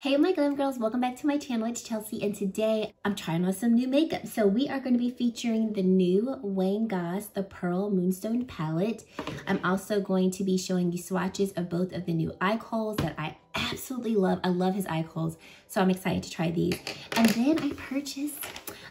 Hey my glam girls, welcome back to my channel. It's Chelsea and today I'm trying on some new makeup. So we are going to be featuring the new Goss, the Pearl Moonstone palette. I'm also going to be showing you swatches of both of the new eye kohls that I absolutely love. I love his eye kohls, so I'm excited to try these. And then I purchased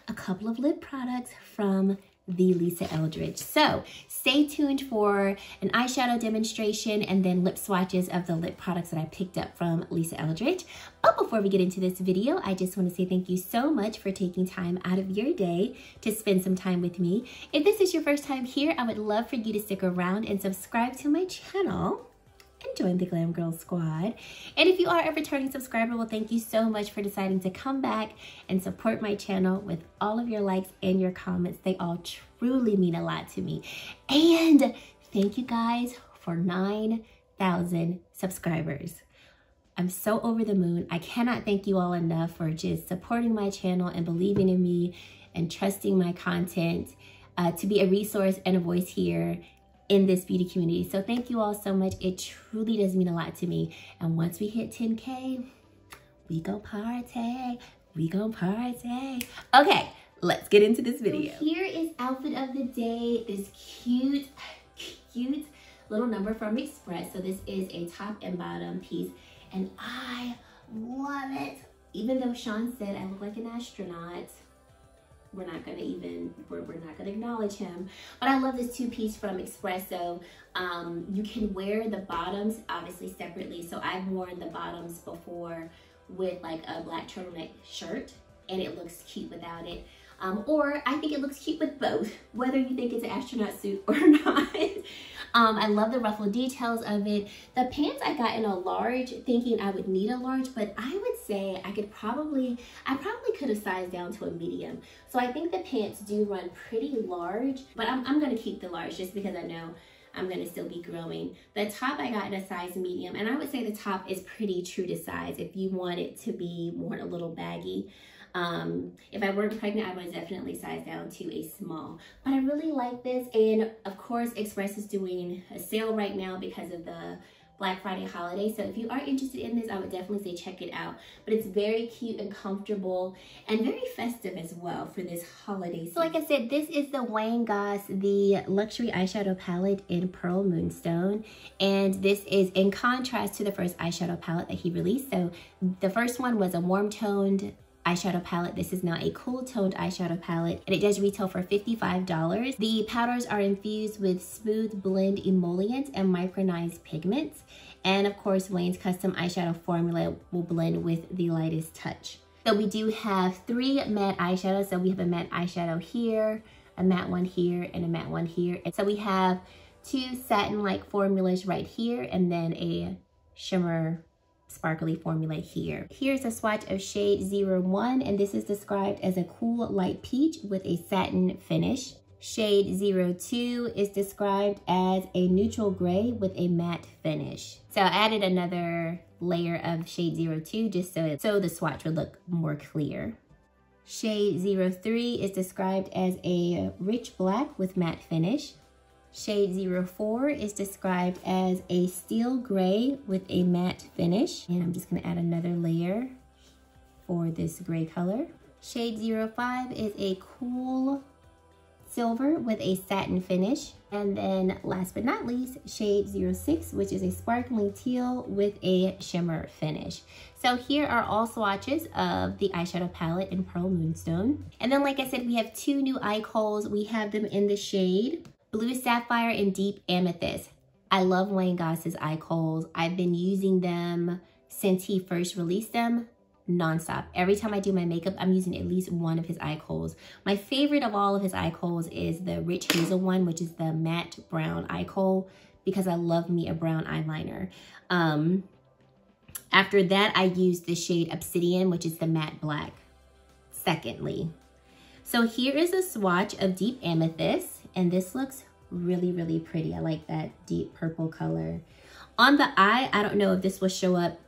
a couple of lip products from the Lisa Eldridge. So stay tuned for an eyeshadow demonstration and then lip swatches of the lip products that I picked up from Lisa Eldridge. But before we get into this video, I just want to say thank you so much for taking time out of your day to spend some time with me. If this is your first time here, I would love for you to stick around and subscribe to my channel and join the Glam Girls squad. And if you are a returning subscriber, well, thank you so much for deciding to come back and support my channel with all of your likes and your comments. They all truly mean a lot to me. And thank you guys for 9,000 subscribers. I'm so over the moon. I cannot thank you all enough for just supporting my channel and believing in me and trusting my content to be a resource and a voice here in this beauty community. So thank you all so much. It truly does mean a lot to me. And once we hit 10K, we go party. We go party. Okay, let's get into this video. So here is outfit of the day. This cute little number from Express. So this is a top and bottom piece. And I love it. Even though Sean said I look like an astronaut, we're not gonna acknowledge him. But I love this two-piece from Express. So you can wear the bottoms obviously separately. So I've worn the bottoms before with like a black turtleneck shirt and it looks cute without it. Or I think it looks cute with both, whether you think it's an astronaut suit or not. I love the ruffle details of it. The pants I got in a large, thinking I would need a large, but I would say I probably could have sized down to a medium. So I think the pants do run pretty large, but I'm gonna keep the large just because I know I'm gonna still be growing. The top I got in a size medium, and I would say the top is pretty true to size if you want it to be worn a little baggy. If I weren't pregnant, I would definitely size down to a small. But I really like this, and of course, Express is doing a sale right now because of the Black Friday holiday. So if you are interested in this, I would definitely say check it out. But it's very cute and comfortable and very festive as well for this holiday season. So like I said, this is the Goss, the luxury eyeshadow palette in Pearl Moonstone. And this is in contrast to the first eyeshadow palette that he released. So the first one was a warm toned eyeshadow palette. This is now a cool toned eyeshadow palette and it does retail for $55. The powders are infused with smooth blend emollients and micronized pigments. And of course, Wayne's custom eyeshadow formula will blend with the lightest touch. So we do have 3 matte eyeshadows. So we have a matte eyeshadow here, a matte one here, and a matte one here. And so we have 2 satin-like formulas right here and then a shimmer sparkly formula here. Here's a swatch of shade 01, and this is described as a cool light peach with a satin finish. Shade 02 is described as a neutral gray with a matte finish. So I added another layer of shade 02 just so the swatch would look more clear. Shade 03 is described as a rich black with matte finish. Shade 04 is described as a steel gray with a matte finish. And I'm just gonna add another layer for this gray color. Shade 05 is a cool silver with a satin finish. And then last but not least, shade 06, which is a sparkling teal with a shimmer finish. So here are all swatches of the eyeshadow palette in Pearl Moonstone. And then like I said, we have 2 new eye kohls. We have them in the shade Blue Sapphire and Deep Amethyst. I love Goss's eye kohls. I've been using them since he first released them nonstop. Every time I do my makeup, I'm using at least one of his eye kohls. My favorite of all of his eye kohls is the Rich Hazel one, which is the matte brown eye kohl, because I love me a brown eyeliner. After that, I use the shade Obsidian, which is the matte black, secondly. So here is a swatch of Deep Amethyst, and this looks really, really pretty. I like that deep purple color. On the eye, I don't know if this will show up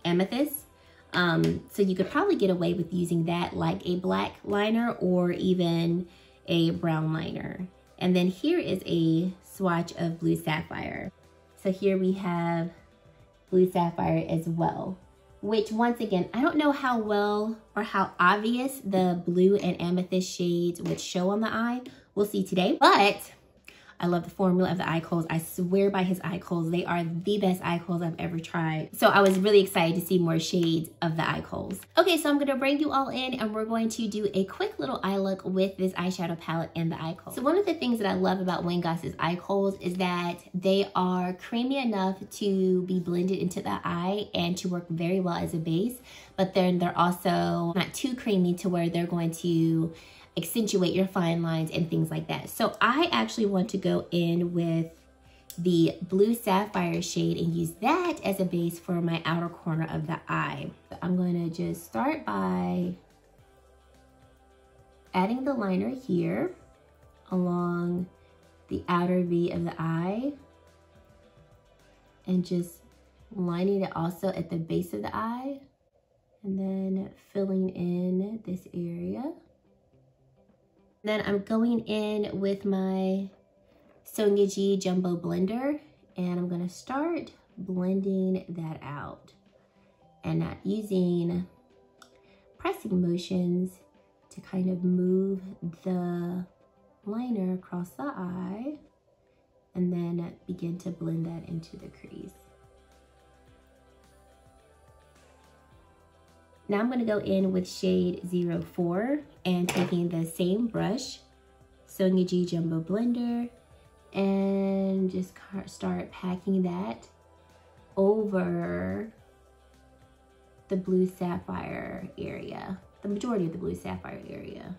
amethyst. So you could probably get away with using that like a black liner or even a brown liner. And then here is a swatch of Blue Sapphire. So here we have Blue Sapphire as well. which once again, I don't know how well or how obvious the blue and amethyst shades would show on the eye. We'll see today, but I love the formula of the eye kohls. I swear by his eye kohls. They are the best eye kohls I've ever tried. So I was really excited to see more shades of the eye kohls. Okay, so I'm gonna bring you all in and we're going to do a quick little eye look with this eyeshadow palette and the eye kohl. So one of the things that I love about Wayne Goss's eye kohls is that they are creamy enough to be blended into the eye and to work very well as a base, but then they're also not too creamy to where they're going to accentuate your fine lines and things like that. So I actually want to go in with the blue sapphire shade and use that as a base for my outer corner of the eye. I'm going to just start by adding the liner here along the outer V of the eye and just lining it also at the base of the eye and then filling in this area. Then I'm going in with my Sonia G Jumbo Blender and I'm gonna start blending that out and not using pressing motions to kind of move the liner across the eye and then begin to blend that into the crease. Now I'm going to go in with shade 04 and taking the same brush, Sonia G Jumbo Blender, and just start packing that over the blue sapphire area, the majority of the blue sapphire area.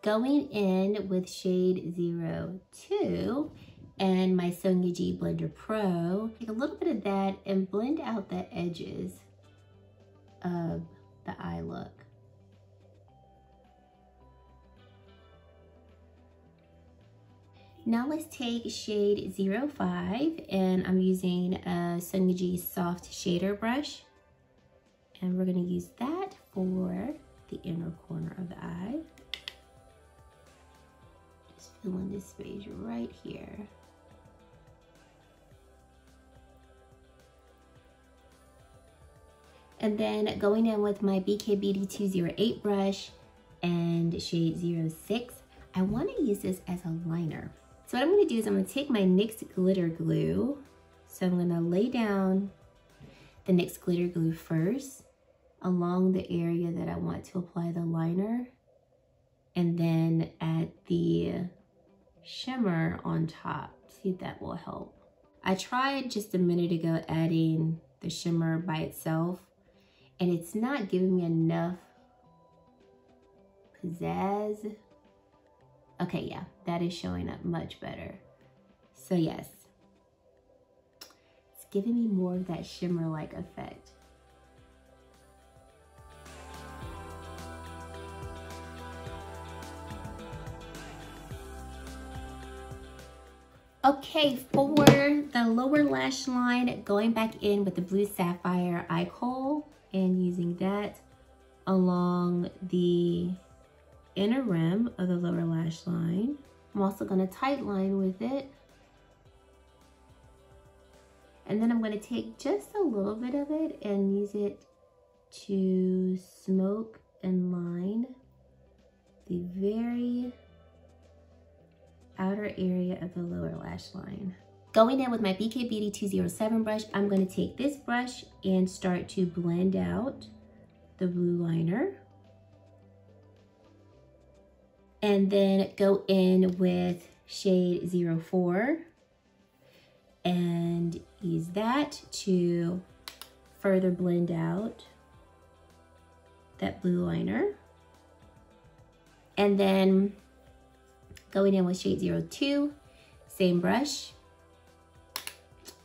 Going in with shade 02 and my Sonia G Blender Pro, take a little bit of that and blend out the edges of the eye look. Now let's take shade 05 and I'm using a Sonia G Soft Shader Brush and we're going to use that for the inner corner of the eye. Fill in this space right here. And then going in with my BK Beauty 208 brush and shade 06, I want to use this as a liner. So what I'm going to do is I'm going to take my NYX glitter glue. So I'm going to lay down the NYX glitter glue first along the area that I want to apply the liner, and then add the shimmer on top. See if that will help. I tried just a minute ago adding the shimmer by itself and it's not giving me enough pizzazz. Okay, yeah, that is showing up much better. So yes, it's giving me more of that shimmer-like effect. Okay, for the lower lash line, going back in with the blue sapphire eye kohl and using that along the inner rim of the lower lash line. I'm also going to tight line with it. And then I'm going to take just a little bit of it and use it to smoke and line the very outer area of the lower lash line. Going in with my BK Beauty 207 brush, I'm going to take this brush and start to blend out the blue liner. And then go in with shade 04 and use that to further blend out that blue liner. And then going in with shade 02, same brush,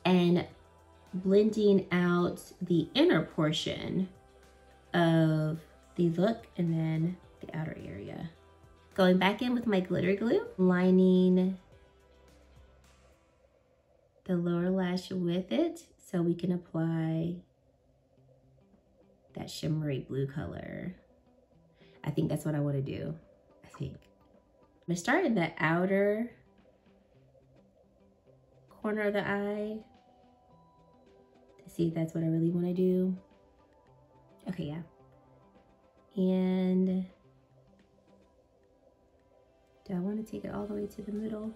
and blending out the inner portion of the look and then the outer area. Going back in with my glitter glue, lining the lower lash with it so we can apply that shimmery blue color. I think that's what I want to do, I think. I'm gonna start in the outer corner of the eye to see if that's what I really want to do. Okay, yeah. And do I want to take it all the way to the middle?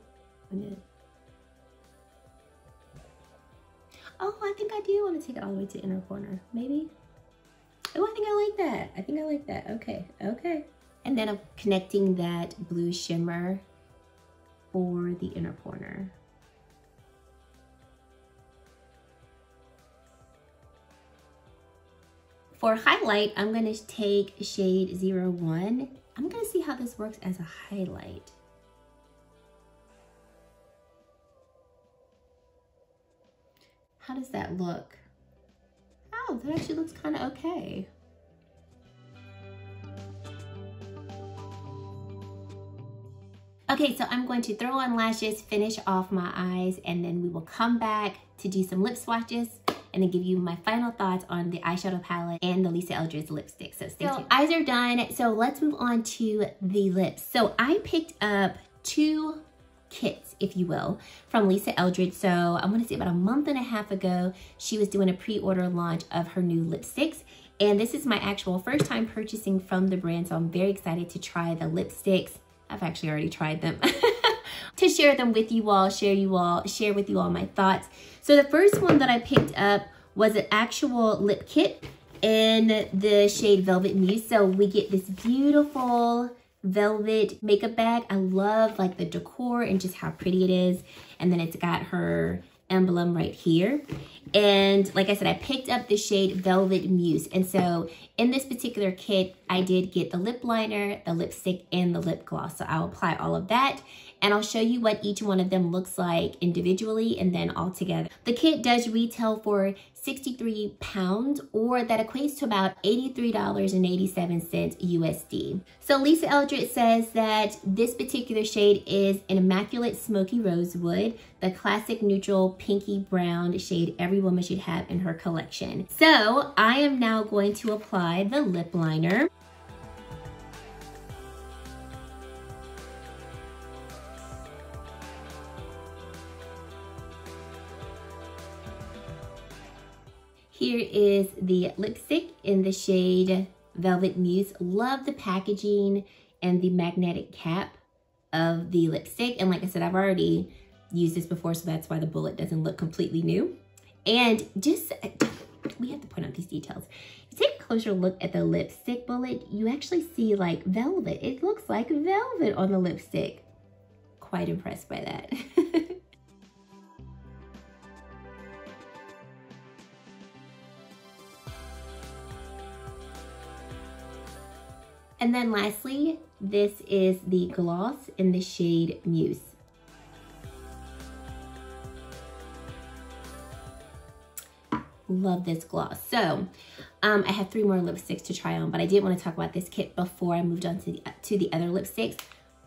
Oh, I think I do want to take it all the way to the inner corner. Maybe. Oh, I think I like that. I think I like that. Okay, okay. And then I'm connecting that blue shimmer for the inner corner. For highlight, I'm going to take shade 01. I'm going to see how this works as a highlight. How does that look? Oh, that actually looks kind of okay. Okay, so I'm going to throw on lashes, finish off my eyes, and then we will come back to do some lip swatches and then give you my final thoughts on the eyeshadow palette and the Lisa Eldridge lipstick. So stay tuned. Eyes are done, so let's move on to the lips. So I picked up 2 kits, if you will, from Lisa Eldridge. So I want to say about a month and a half ago, she was doing a pre-order launch of her new lipsticks. And this is my actual first time purchasing from the brand, so I'm very excited to try the lipsticks. I've actually already tried them. To share them with you all, share with you all my thoughts. So the first one that I picked up was an actual lip kit in the shade Velvet Muse. So we get this beautiful velvet makeup bag. I love like the decor and just how pretty it is. And then it's got her emblem right here. And like I said, I picked up the shade Velvet Muse. And so in this particular kit, I did get the lip liner, the lipstick, and the lip gloss. So I'll apply all of that. And I'll show you what each one of them looks like individually and then all together. The kit does retail for £63, or that equates to about $83.87 USD. So Lisa Eldridge says that this particular shade is an immaculate smoky rosewood, the classic neutral pinky brown shade every woman should have in her collection. So I am now going to apply the lip liner. Here is the lipstick in the shade Velvet Muse. Love the packaging and the magnetic cap of the lipstick. And like I said, I've already used this before, so that's why the bullet doesn't look completely new. And just, we have to point out these details. If you take a closer look at the lipstick bullet, you actually see like velvet. It looks like velvet on the lipstick. Quite impressed by that. And then lastly, this is the gloss in the shade Muse. Love this gloss. So I have 3 more lipsticks to try on, but I did want to talk about this kit before I moved on to the other lipsticks.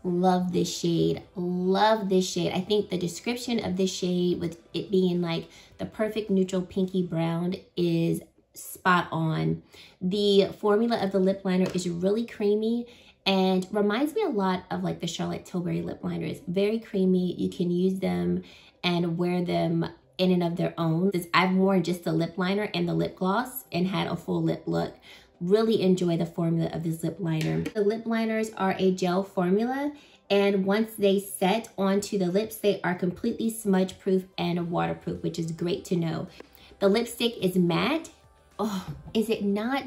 Love this shade. Love this shade. I think the description of this shade, with it being like the perfect neutral pinky brown, is spot on. The formula of the lip liner is really creamy and reminds me a lot of like the Charlotte Tilbury lip liners. Very creamy. You can use them and wear them in and of their own. I've worn just the lip liner and the lip gloss and had a full lip look. Really enjoy the formula of this lip liner. The lip liners are a gel formula, and once they set onto the lips, they are completely smudge proof and waterproof, which is great to know. The lipstick is matte. Oh, is it not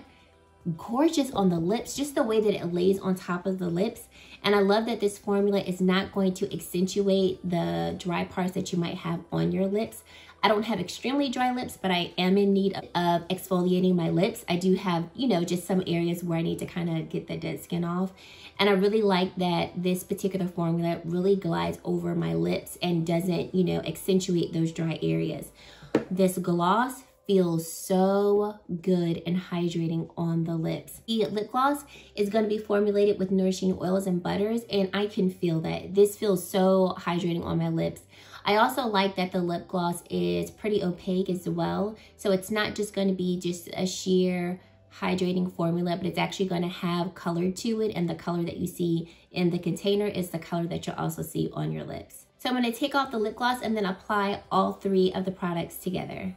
gorgeous on the lips? Just the way that it lays on top of the lips. And I love that this formula is not going to accentuate the dry parts that you might have on your lips. I don't have extremely dry lips, but I am in need of exfoliating my lips. I do have, you know, just some areas where I need to kind of get the dead skin off. And I really like that this particular formula really glides over my lips and doesn't, you know, accentuate those dry areas. This gloss feels so good and hydrating on the lips. The lip gloss is going to be formulated with nourishing oils and butters, and I can feel that. This feels so hydrating on my lips. I also like that the lip gloss is pretty opaque as well. So it's not just going to be just a sheer hydrating formula, but it's actually going to have color to it, and the color that you see in the container is the color that you'll also see on your lips. So I'm going to take off the lip gloss and then apply all three of the products together.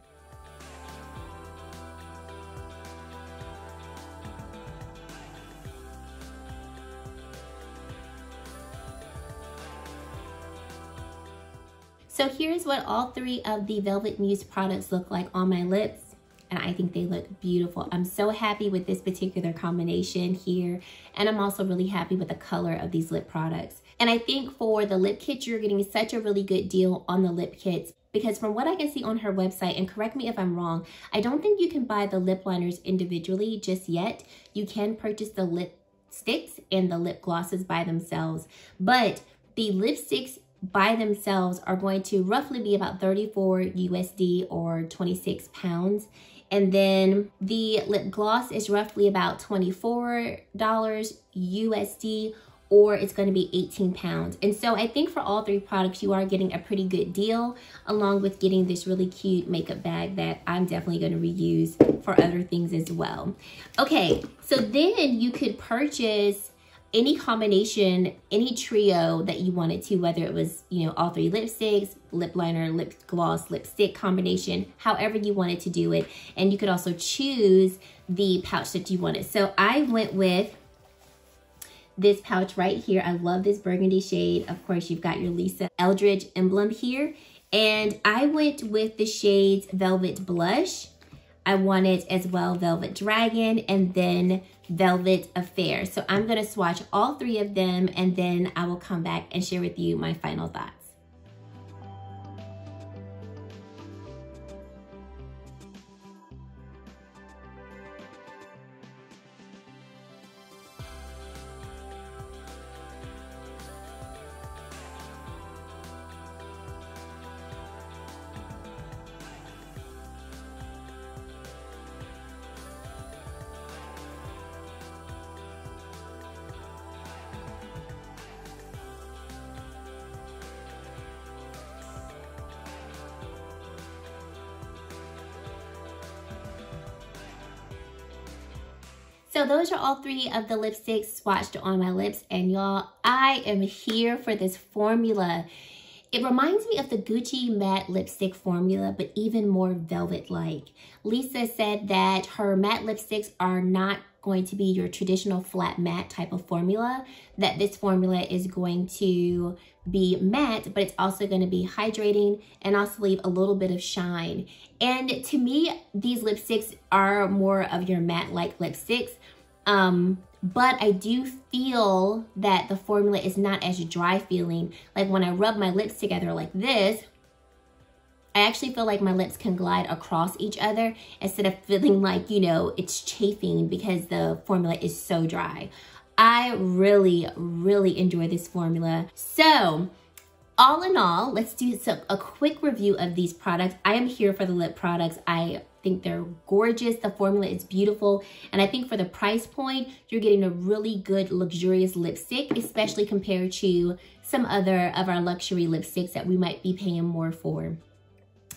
So here's what all three of the Velvet Muse products look like on my lips. And I think they look beautiful. I'm so happy with this particular combination here. And I'm also really happy with the color of these lip products. And I think for the lip kits, you're getting such a really good deal on the lip kits, because from what I can see on her website, and correct me if I'm wrong, I don't think you can buy the lip liners individually just yet. You can purchase the lipsticks and the lip glosses by themselves. But the lipsticks by themselves are going to roughly be about 34 USD or 26 pounds. And then the lip gloss is roughly about $24 USD, or it's going to be 18 pounds. And so I think for all three products, you are getting a pretty good deal, along with getting this really cute makeup bag that I'm definitely going to reuse for other things as well. Okay, so then you could purchase any combination, any trio that you wanted to, whether it was, you know, all three lipsticks, lip liner, lip gloss, lipstick combination, however you wanted to do it. And you could also choose the pouch that you wanted. So I went with this pouch right here. I love this burgundy shade. Of course, you've got your Lisa Eldridge emblem here. And I went with the shades Velvet Blush. I wanted as well Velvet Dragon, and then Velvet Affair. So I'm going to swatch all three of them, and then I will come back and share with you my final thoughts. So those are all three of the lipsticks swatched on my lips, and y'all, I am here for this formula. It reminds me of the Gucci matte lipstick formula, but even more velvet-like. Lisa said that her matte lipsticks are not going to be your traditional flat matte type of formula, that this formula is going to be matte, but it's also going to be hydrating and also leave a little bit of shine. And to me, these lipsticks are more of your matte-like lipsticks, but I do feel that the formula is not as dry feeling. Like when I rub my lips together like this, I actually feel like my lips can glide across each other instead of feeling like, you know, it's chafing because the formula is so dry. I really, really enjoy this formula. So all in all, let's do a quick review of these products. I am here for the lip products. I think they're gorgeous. The formula is beautiful. And I think for the price point, you're getting a really good, luxurious lipstick, especially compared to some other of our luxury lipsticks that we might be paying more for.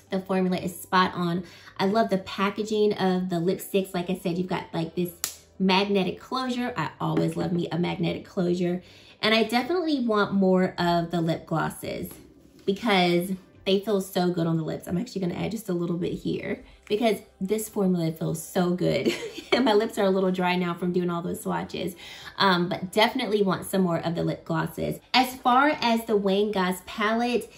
The formula is spot on. I love the packaging of the lipsticks. Like I said, you've got like this magnetic closure. I always love me a magnetic closure. And I definitely want more of the lip glosses because they feel so good on the lips. I'm actually gonna add just a little bit here because this formula feels so good. And my lips are a little dry now from doing all those swatches. But definitely want some more of the lip glosses. As far as the Wayne Goss palette,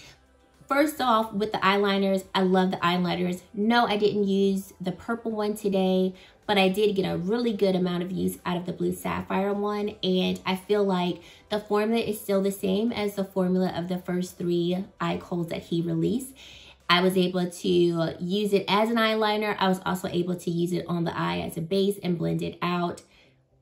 first off, with the eyeliners, I love the eyeliners. No, I didn't use the purple one today, but I did get a really good amount of use out of the blue sapphire one. And I feel like the formula is still the same as the formula of the first three eye kohls that he released. I was able to use it as an eyeliner. I was also able to use it on the eye as a base and blend it out.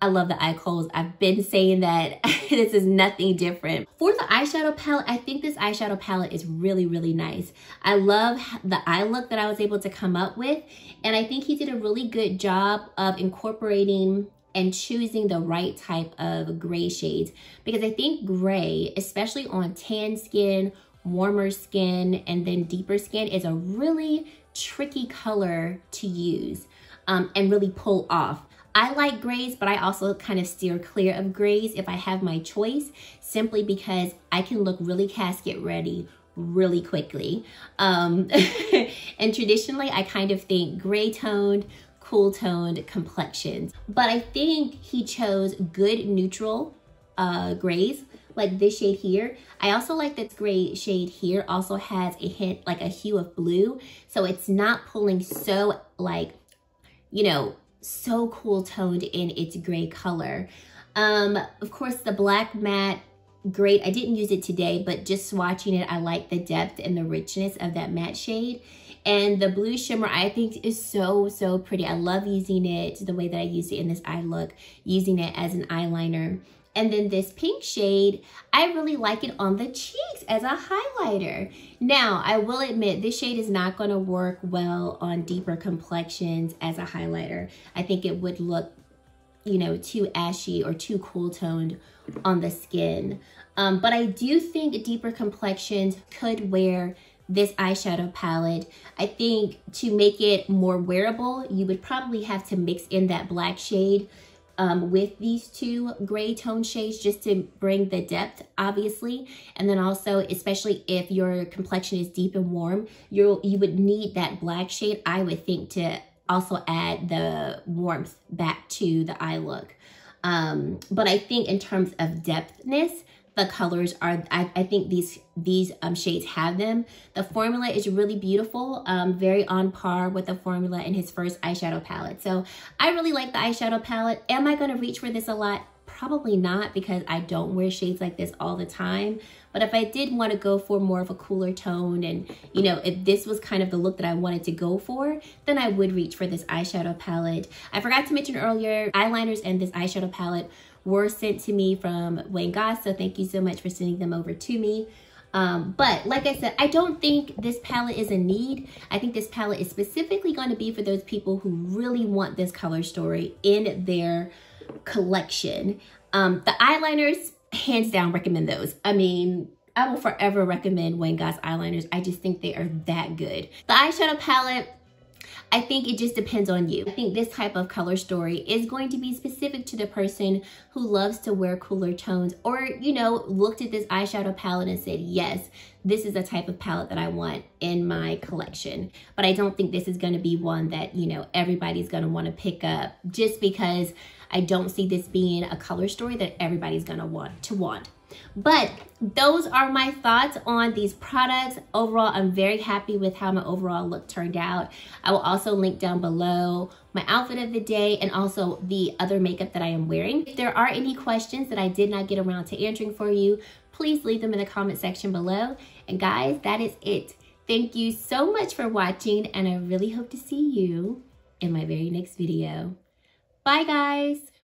I love the eye kohls. I've been saying that this is nothing different. For the eyeshadow palette, I think this eyeshadow palette is really, really nice. I love the eye look that I was able to come up with. And I think he did a really good job of incorporating and choosing the right type of gray shades. Because I think gray, especially on tan skin, warmer skin, and then deeper skin, is a really tricky color to use and really pull off. I like grays, but I also kind of steer clear of grays if I have my choice, simply because I can look really casket ready, really quickly. And traditionally, I kind of think gray toned, cool toned complexions. But I think he chose good neutral grays, like this shade here. I also like this gray shade here also has a hint, like a hue of blue. So it's not pulling so like, you know, so cool toned in its gray color. Of course, the black matte, great. I didn't use it today, but just swatching it, I like the depth and the richness of that matte shade. And the blue shimmer, I think, is so, so pretty. I love using it the way that I used it in this eye look, using it as an eyeliner. And then this pink shade, I really like it on the cheeks as a highlighter. Now, I will admit, this shade is not going to work well on deeper complexions as a highlighter. I think it would look, you know, too ashy or too cool toned on the skin. But I do think deeper complexions could wear this eyeshadow palette. I think to make it more wearable, you would probably have to mix in that black shade with these two gray tone shades just to bring the depth, obviously. And then also, especially if your complexion is deep and warm, you would need that black shade, I would think, to also add the warmth back to the eye look. But I think in terms of depthness, the colors are, I think these shades have them. The formula is really beautiful, very on par with the formula in his first eyeshadow palette. So I really like the eyeshadow palette. Am I going to reach for this a lot? Probably not, because I don't wear shades like this all the time. But if I did want to go for more of a cooler tone, and you know, if this was kind of the look that I wanted to go for, then I would reach for this eyeshadow palette. I forgot to mention earlier, eyeliners and this eyeshadow palette were sent to me from Wayne Goss, so thank you so much for sending them over to me. But like I said, I don't think this palette is a need. I think this palette is specifically going to be for those people who really want this color story in their collection. The eyeliners, hands down, recommend those. I mean, I will forever recommend Wayne Goss eyeliners. I just think they are that good. The eyeshadow palette, I think it just depends on you. I think this type of color story is going to be specific to the person who loves to wear cooler tones, or, you know, looked at this eyeshadow palette and said, yes, this is the type of palette that I want in my collection. But I don't think this is going to be one that, you know, everybody's going to want to pick up, just because I don't see this being a color story that everybody's going to want. But those are my thoughts on these products. Overall, I'm very happy with how my overall look turned out. I will also link down below my outfit of the day and also the other makeup that I am wearing. If there are any questions that I did not get around to answering for you, please leave them in the comment section below. And guys, that is it. Thank you so much for watching, and I really hope to see you in my very next video. Bye, guys.